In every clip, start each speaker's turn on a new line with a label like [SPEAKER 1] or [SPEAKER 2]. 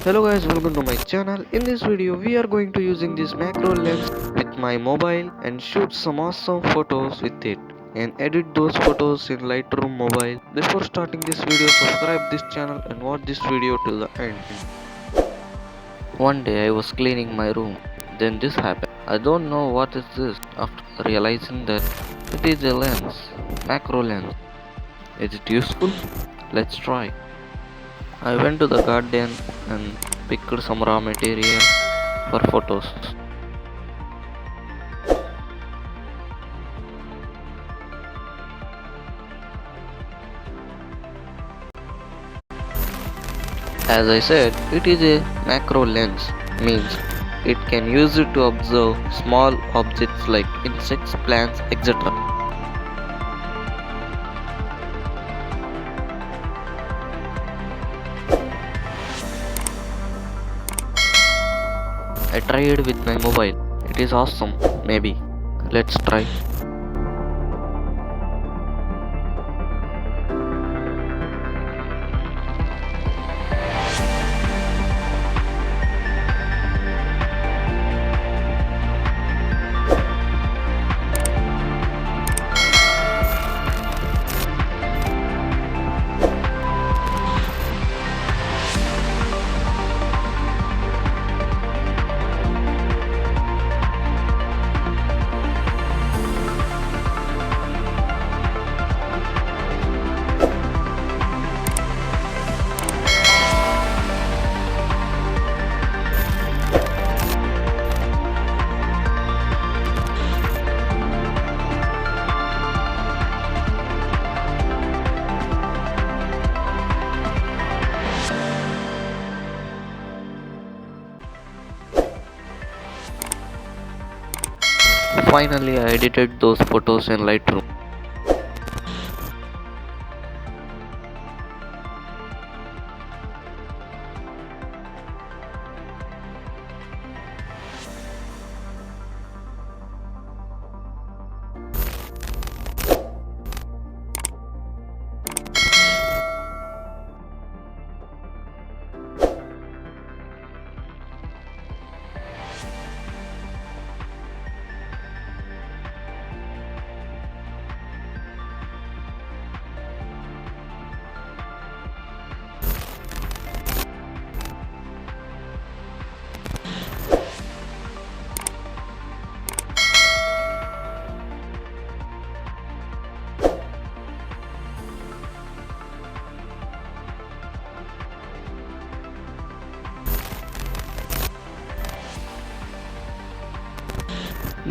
[SPEAKER 1] Hello guys, welcome to my channel. In this video we are going to using this macro lens with my mobile and shoot some awesome photos with it and edit those photos in Lightroom mobile. Before starting this video, subscribe this channel and watch this video till the end. One day I was cleaning my room, then this happened. I don't know what is this. After realizing that it is a lens, macro lens. Is it useful? Let's try. I went to the garden and picked some raw material for photos. As I said, it is a macro lens, means it can use it to observe small objects like insects, plants, etc. I tried with my mobile. It is awesome, maybe. Let's try. Finally, I edited those photos in Lightroom.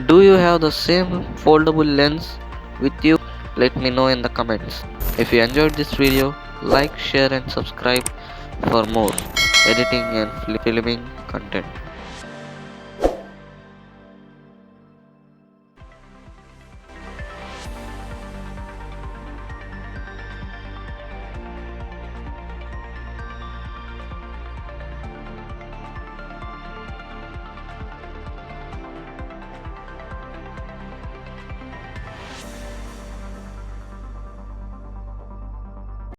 [SPEAKER 1] Do you have the same foldable lens with you? Let me know in the comments. If you enjoyed this video, like, share and subscribe for more editing and filming content.